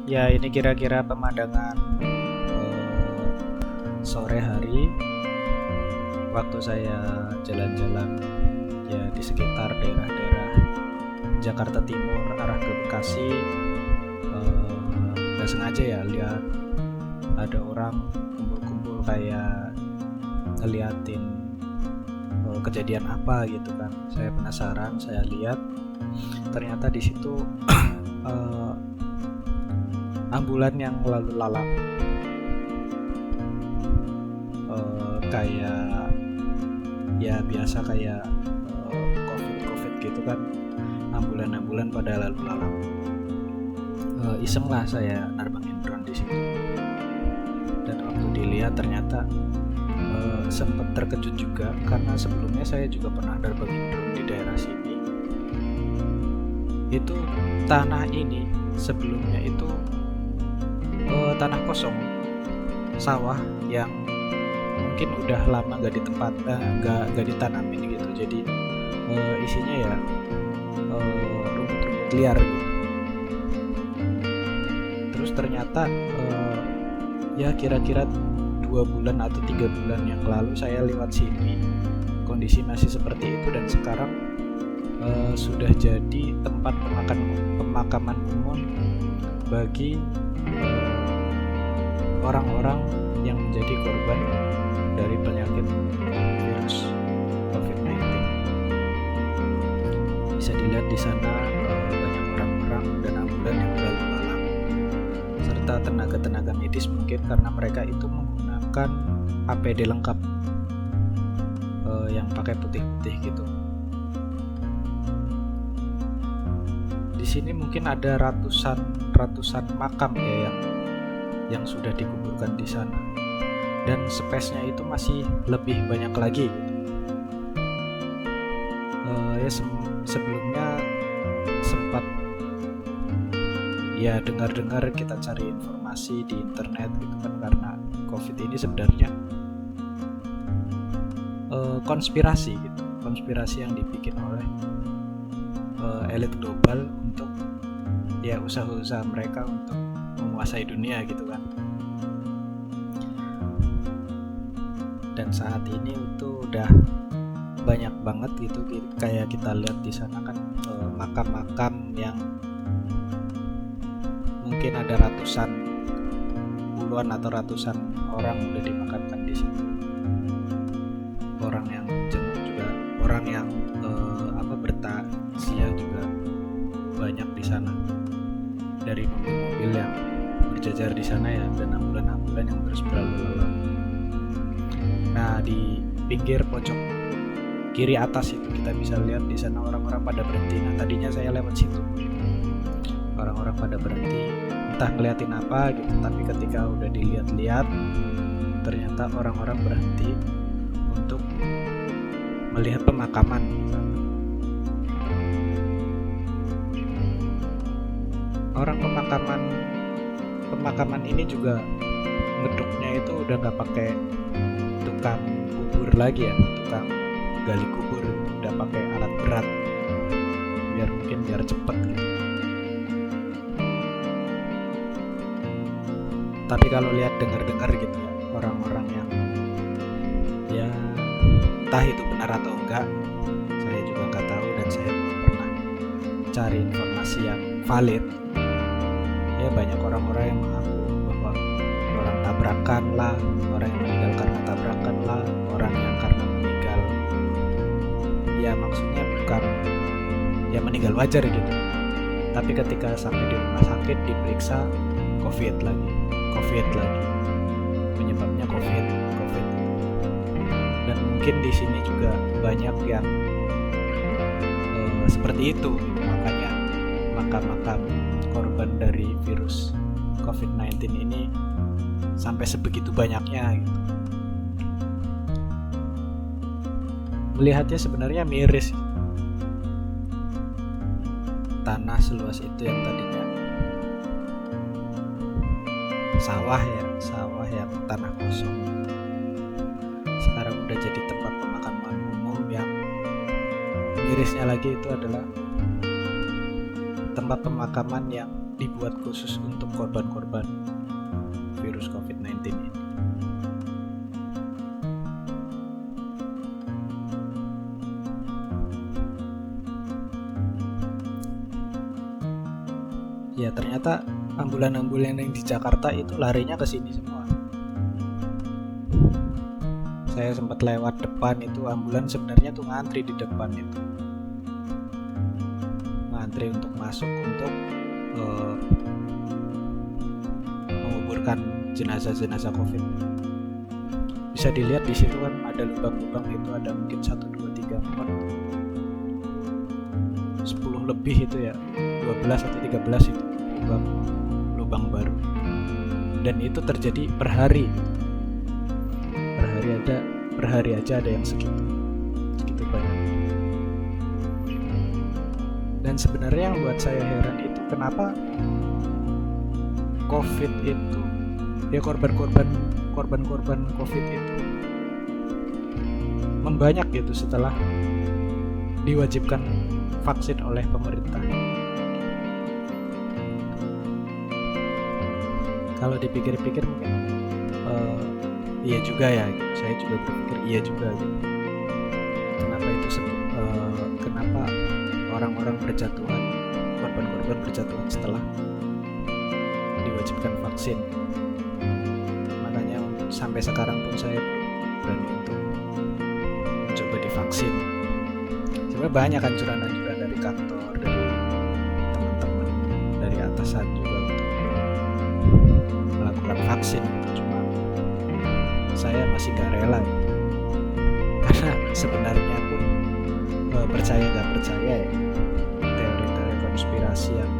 Ya, ini kira-kira pemandangan sore hari waktu saya jalan-jalan ya di sekitar daerah-daerah Jakarta Timur arah ke Bekasi. Nggak sengaja ya lihat ada orang kumpul-kumpul kayak ngeliatin kejadian apa gitu kan. Saya penasaran, saya lihat ternyata di situ ambulan yang lalu lalang, kayak ya biasa kayak covid gitu kan, ambulan pada lalu lalang. Iseng lah saya nerbangin drone di situ, dan waktu dilihat ternyata sempat terkejut juga karena sebelumnya saya juga pernah nerbangin drone di daerah sini. Itu tanah ini sebelumnya itu tanah kosong, sawah yang mungkin udah lama nggak ditanamin gitu. Jadi isinya ya rumput-rumput liar gitu. Terus ternyata ya kira-kira 2 bulan atau 3 bulan yang lalu saya lewat sini, kondisi masih seperti itu, dan sekarang sudah jadi tempat pemakaman umum bagi orang-orang yang menjadi korban dari penyakit virus COVID-19. Bisa dilihat di sana banyak orang-orang dan ambulan yang berlalu lalang, serta tenaga-tenaga medis, mungkin karena mereka itu menggunakan APD lengkap yang pakai putih-putih gitu. Di sini mungkin ada ratusan makam ya yang sudah dikuburkan di sana, dan space-nya itu masih lebih banyak lagi gitu. Ya sebelumnya sempat ya dengar-dengar, kita cari informasi di internet gitu kan, karena COVID ini sebenarnya konspirasi yang dibikin oleh elit global untuk ya usaha-usaha mereka untuk menguasai dunia gitu kan. Dan saat ini itu udah banyak banget gitu, kayak kita lihat di sana kan makam-makam yang mungkin ada puluhan atau ratusan orang udah dimakamkan di situ. Orang yang jenguk juga, orang yang bertakziah juga banyak di sana, dari mobil-mobil yang berjajar di sana ya, dan ambulan-ambulan yang terus berlalu lalang. Nah, di pinggir pojok kiri atas itu kita bisa lihat di sana orang-orang pada berhenti. Nah, tadinya saya lewat situ, orang-orang pada berhenti, entah ngeliatin apa gitu, tapi ketika udah dilihat-lihat ternyata orang-orang berhenti untuk melihat pemakaman. Orang pemakaman ini juga ngeduknya itu udah nggak pakai tukang kubur lagi ya, tukang gali kubur, udah pakai alat berat biar cepet gitu. Tapi kalau lihat dengar gitu ya, orang-orang yang ya entah itu benar atau enggak, saya juga nggak tahu, dan saya belum pernah cari informasi yang valid. Ya banyak orang-orang yang mengaku bahwa orang tabrakan lah, orang yang meninggal karena tabrakan lah, orang yang karena meninggal ya maksudnya bukan ya meninggal wajar gitu, tapi ketika sampai di rumah sakit diperiksa covid lagi, penyebabnya covid. Dan mungkin di sini juga banyak yang seperti itu, makanya makam korban dari virus COVID-19 ini sampai sebegitu banyaknya gitu. Melihatnya sebenarnya miris. Tanah seluas itu yang tadinya sawah yang tanah kosong, sekarang udah jadi tempat pemakaman umum. Yang mirisnya lagi itu adalah tempat pemakaman yang dibuat khusus untuk korban-korban virus COVID-19 ini. Ya ternyata ambulan-ambulan yang di Jakarta itu larinya ke sini semua. Saya sempat lewat depan itu, ambulan sebenarnya tuh ngantri di depan itu. Ngantri untuk masuk untuk menguburkan jenazah-jenazah COVID. Bisa dilihat di situ kan ada lubang-lubang itu, ada mungkin 1, 2, 3, 4, 10 lebih itu ya, 12 atau 13 itu lubang baru. Dan itu terjadi per hari. Per hari aja ada yang segitu banyak. Dan sebenarnya yang buat saya heran itu kenapa COVID itu, ya korban-korban COVID itu membanyak gitu setelah diwajibkan vaksin oleh pemerintah. Kalau dipikir-pikir mungkin iya juga ya, saya juga berpikir iya juga gitu. Kenapa orang-orang berjatuhan, korban-korban berjatuhan setelah diwajibkan vaksin. Makanya sampai sekarang pun saya berani untuk mencoba divaksin. Sebenarnya banyak anjuran-anjuran dari kantor, dari teman-teman, dari atasan juga untuk melakukan vaksin. Cuma saya masih gak rela ya. Karena sebenarnya pun percaya gak percaya ya, teori-teori konspirasi yang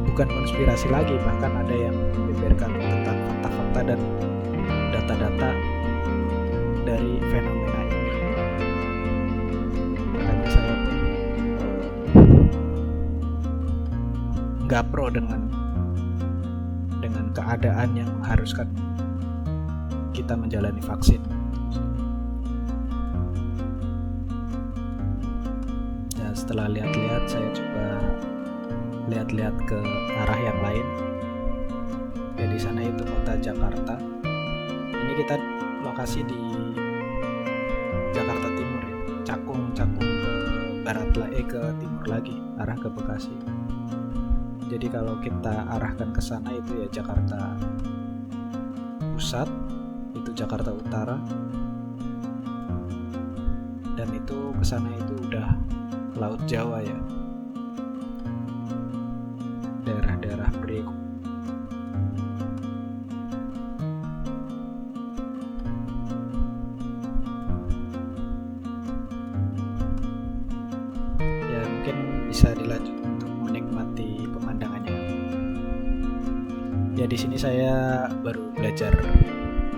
bukan konspirasi lagi, bahkan ada yang membeberkan tentang fakta-fakta dan data-data dari fenomena ini. Makanya saya pun gak pro dengan keadaan yang mengharuskan kita menjalani vaksin. Ya, setelah lihat-lihat, saya coba lihat-lihat ke arah yang lain. Ya, di sana itu kota Jakarta. Ini kita lokasi di Jakarta Timur ya. Cakung ke barat ke timur lagi, arah ke Bekasi. Jadi kalau kita arahkan ke sana itu ya Jakarta Pusat, itu Jakarta Utara, dan itu kesana itu udah Laut Jawa ya, daerah-daerah Priok. Ya mungkin bisa dilanjut untuk menikmati pemandangannya. Ya di sini saya baru belajar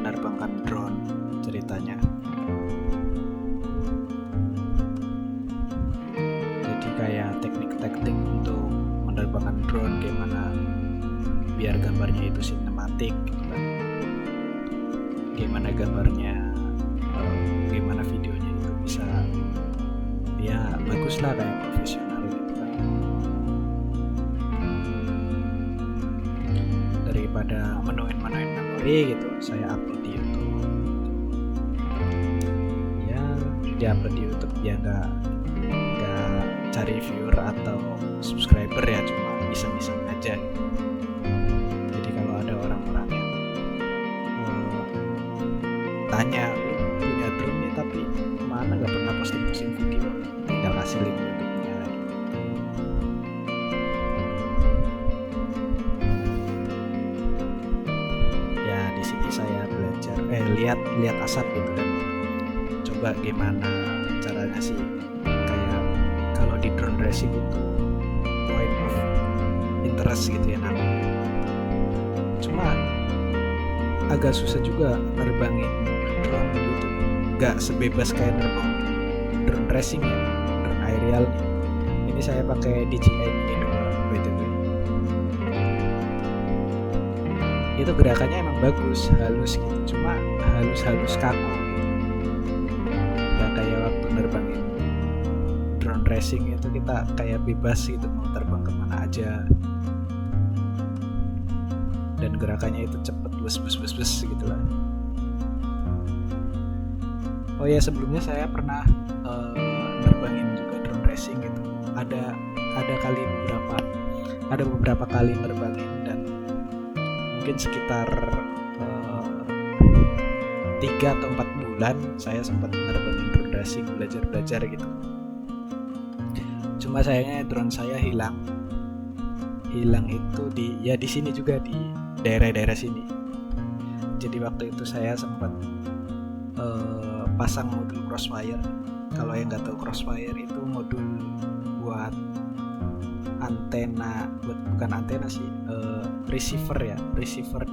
menerbangkan drone ceritanya. Jadi kayak teknik-teknik untuk menerbangkan drone, gimana biar gambarnya itu sinematik gitu kan. Gimana gambarnya, gimana videonya itu bisa ya bagus lah, kayak profesional gitu kan. Daripada menuin memori gitu, saya upload di YouTube. Ya diupload di YouTube ya nggak cari viewer atau subscriber ya, cuma iseng-iseng aja gitu. Jadi kalau ada orang-orang yang tanya, lu punya drone nih tapi mana nggak pernah posting video, tinggal kasih link YouTube-nya gitu. Ya di sini saya belajar lihat asap gitu, dan coba gimana caranya sih, kayak kalau di drone racing itu point of interest gitu ya namanya. Cuma agak susah juga nerbangin drone gitu, gak sebebas kayak nerbang drone racing ya, drone aerial nih. Ini saya pakai DJI Mini 2 BTW. Itu gerakannya emang bagus, halus gitu, cuma halus kaku gitu. Gak kayak waktu nerbangin drone racing itu kita kayak bebas gitu, mau terbang kemana aja, dan gerakannya itu cepet bus gitu lah. Oh ya, sebelumnya saya pernah nerbangin juga drone racing gitu. Ada beberapa kali nerbangin, dan mungkin sekitar 3 atau 4 bulan saya sempat nerbangin drone racing, belajar gitu. Cuma sayangnya drone saya hilang itu di sini juga, di daerah-daerah sini. Jadi waktu itu saya sempat pasang modul Crossfire. Kalau yang nggak tahu, Crossfire itu modul buat antena, bukan antena sih, receiver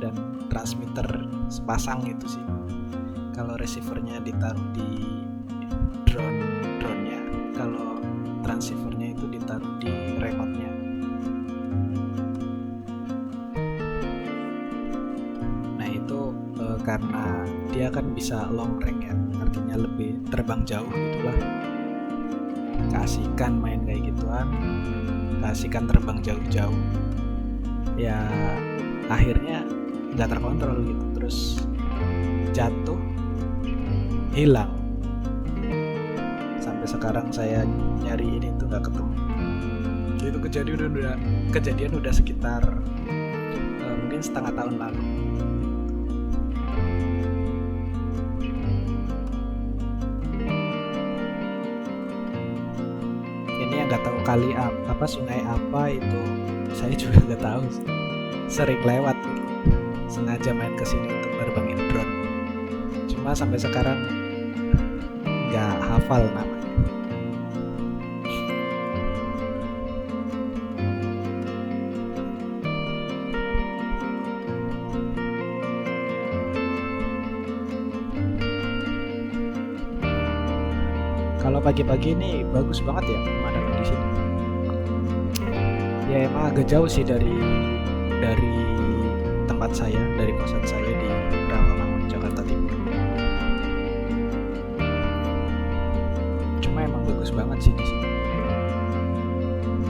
dan transmitter sepasang itu sih. Kalau receivernya ditaruh di drone-nya, kalau transceivernya itu ditaruh di remote-nya. Nah itu karena dia kan bisa long range ya, artinya lebih terbang jauh gitulah. Keasikan main kayak gituan, keasikan terbang jauh-jauh, ya akhirnya nggak terkontrol gitu, terus jatuh, hilang. Sampai sekarang saya nyari ini tuh nggak ketemu. Itu kejadian udah sekitar mungkin setengah tahun lalu. Ini yang nggak tahu kali apa, sungai apa itu, saya juga nggak tahu sih. Sering lewat gitu, sengaja main kesini untuk nerbangin drone. Cuma sampai sekarang nggak hafal namanya. Kalau pagi-pagi ini bagus banget ya pemandangan di sini. Ya emang agak jauh sih dari tempat saya, dari kosan saya di Rawamangun, Jakarta Timur. Cuma emang bagus banget sih di sini.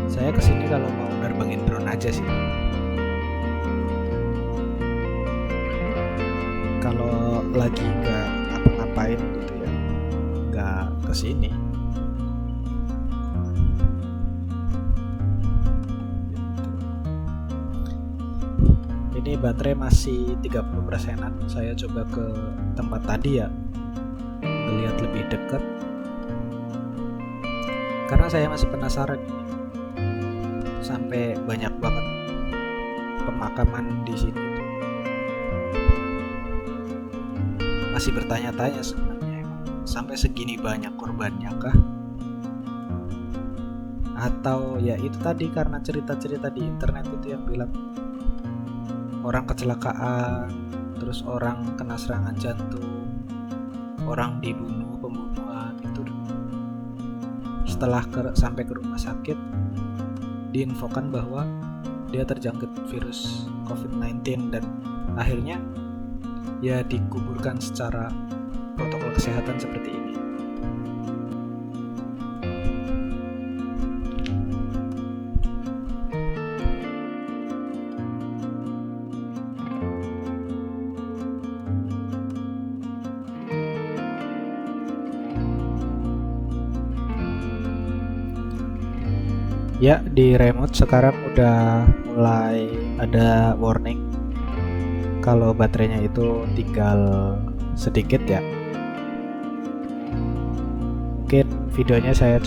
Saya kesini kalau mau nerbangin drone aja sih. Kalau lagi nggak ngapa-ngapain gitu ya, nggak kesini. Ini baterai masih 30%-an. Saya coba ke tempat tadi ya, melihat lebih dekat, karena saya masih penasaran ini. Sampai banyak banget pemakaman di sini. Masih bertanya-tanya sebenarnya, sampai segini banyak korbannya kah? Atau ya itu tadi, karena cerita-cerita di internet itu yang bilang orang kecelakaan, terus orang kena serangan jantung, orang dibunuh, pembunuhan itu. Setelah sampai ke rumah sakit, diinfokan bahwa dia terjangkit virus COVID-19, dan akhirnya ya dikuburkan secara protokol kesehatan seperti ini. Ya, di remote sekarang udah mulai ada warning kalau baterainya itu tinggal sedikit ya. Mungkin videonya saya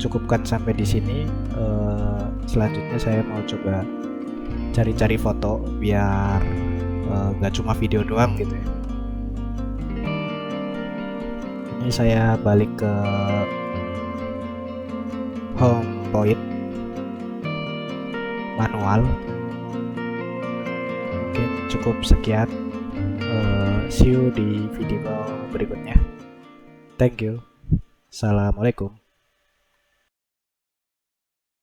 cukupkan sampai di sini. Selanjutnya saya mau coba cari-cari foto biar gak cuma video doang gitu ya. Ini saya balik ke home point manual. Mungkin cukup sekian. See you di video berikutnya. Thank you. Assalamualaikum.